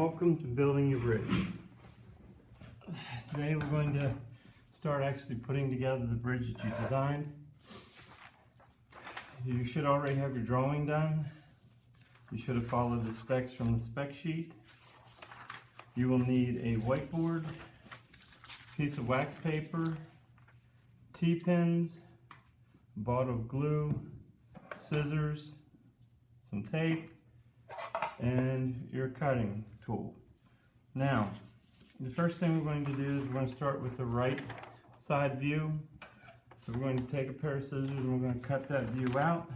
welcome to Building Your Bridge. Today we're going to start actually putting together the bridge that you designed. You should already have your drawing done. You should have followed the specs from the spec sheet. You will need a whiteboard, piece of wax paper, T-pins, a bottle of glue, scissors, some tape, and your cutting tool. Now, the first thing we're going to do is we're going to start with the right side view. So we're going to take a pair of scissors and we're going to cut that view out.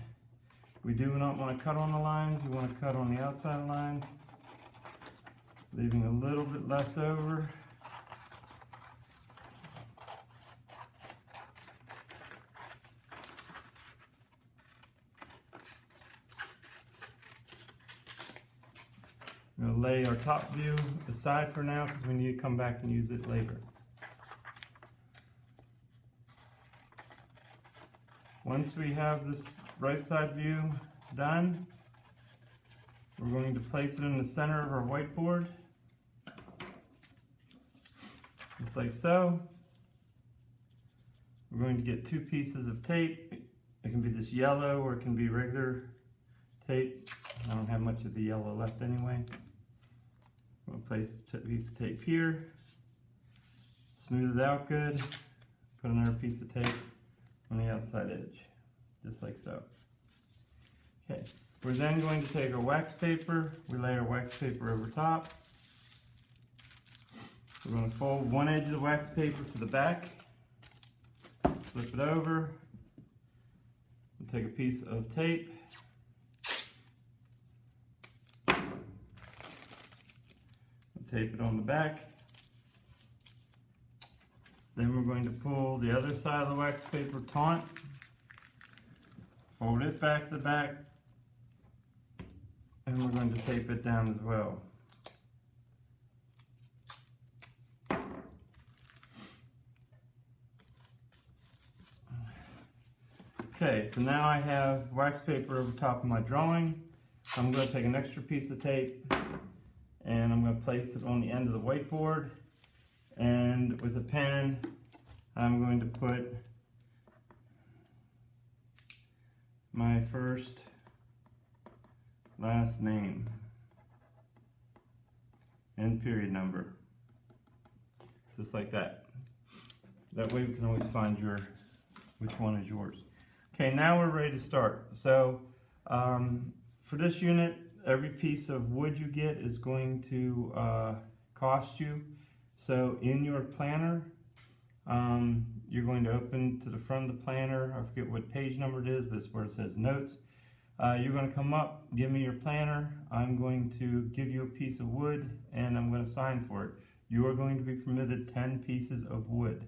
We do not want to cut on the lines, we want to cut on the outside line, leaving a little bit left over. We're going to lay our top view aside for now because we need to come back and use it later. Once we have this right side view done, we're going to place it in the center of our whiteboard, just like so. We're going to get two pieces of tape. It can be this yellow or it can be regular tape. I don't have much of the yellow left anyway. I'm going to place a piece of tape here, smooth it out good, put another piece of tape on the outside edge, just like so. Okay, we're then going to take our wax paper, we lay our wax paper over top. We're going to fold one edge of the wax paper to the back, flip it over, we'll take a piece of tape, tape it on the back. Then we're going to pull the other side of the wax paper taut, fold it back to the back, and we're going to tape it down as well. Okay, so now I have wax paper over top of my drawing. I'm going to take an extra piece of tape and I'm going to place it on the end of the whiteboard, and with a pen I'm going to put my first last name and period number, just like that. That way we can always find which one is yours. Okay, now we're ready to start. So for this unit, every piece of wood you get is going to cost you. So in your planner, you're going to open to the front of the planner. I forget what page number it is, but it's where it says notes. You're going to come up, give me your planner. I'm going to give you a piece of wood and I'm going to sign for it. You are going to be permitted 10 pieces of wood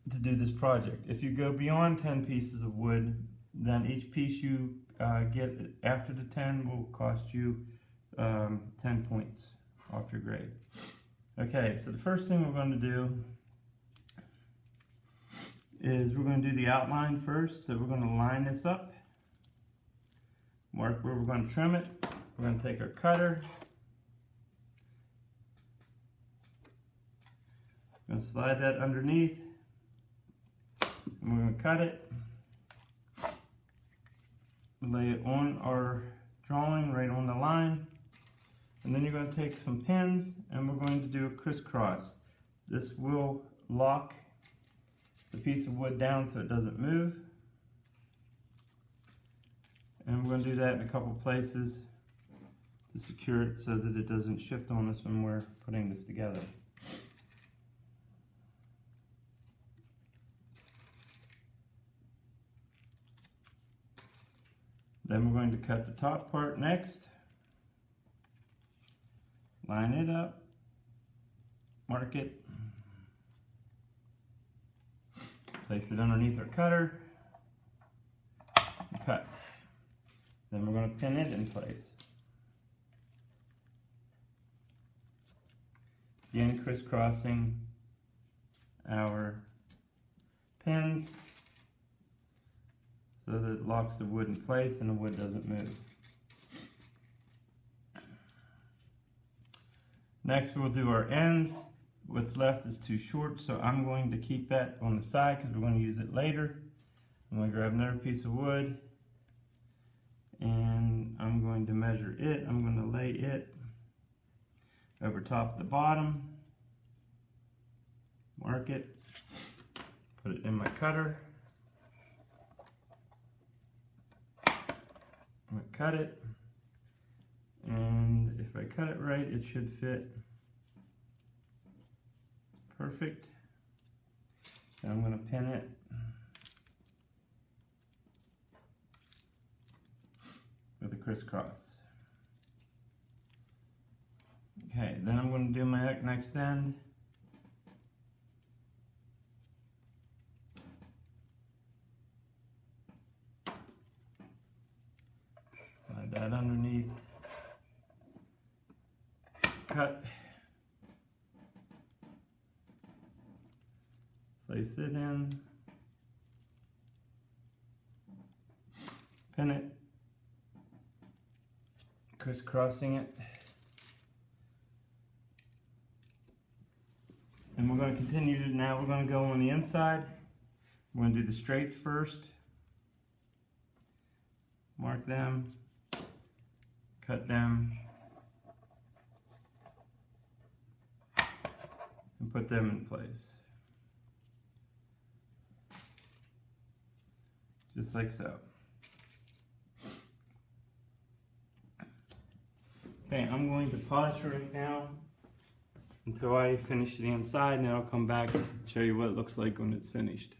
to do this project. If you go beyond 10 pieces of wood, then each piece you get after the 10 will cost you 10 points off your grade. Okay, so the first thing we're going to do is we're going to do the outline first. So we're going to line this up, mark where we're going to trim it. We're going to take our cutter, we're going to slide that underneath, and we're going to cut it. Lay it on our drawing right on the line, and then you're going to take some pins and we're going to do a crisscross. This will lock the piece of wood down so it doesn't move, and we're going to do that in a couple places to secure it so that it doesn't shift on us when we're putting this together. Then we're going to cut the top part next, line it up, mark it, place it underneath our cutter, and cut. Then we're going to pin it in place. Again, crisscrossing our pins so that it locks the wood in place and the wood doesn't move. Next we'll do our ends. What's left is too short, so I'm going to keep that on the side because we're going to use it later. I'm going to grab another piece of wood and I'm going to measure it. I'm going to lay it over top of the bottom, mark it, put it in my cutter. I'm going to cut it, and if I cut it right, it should fit perfect. And I'm going to pin it with a crisscross. Okay, then I'm going to do my next end. Slide that underneath. Cut. Place it in. Pin it. Crisscrossing it. And we're going to continue to, now we're going to go on the inside. We're going to do the straights first. Mark them. Cut them. And put them in place. Just like so. Okay, I'm going to pause right now until I finish the inside, and then I'll come back and show you what it looks like when it's finished.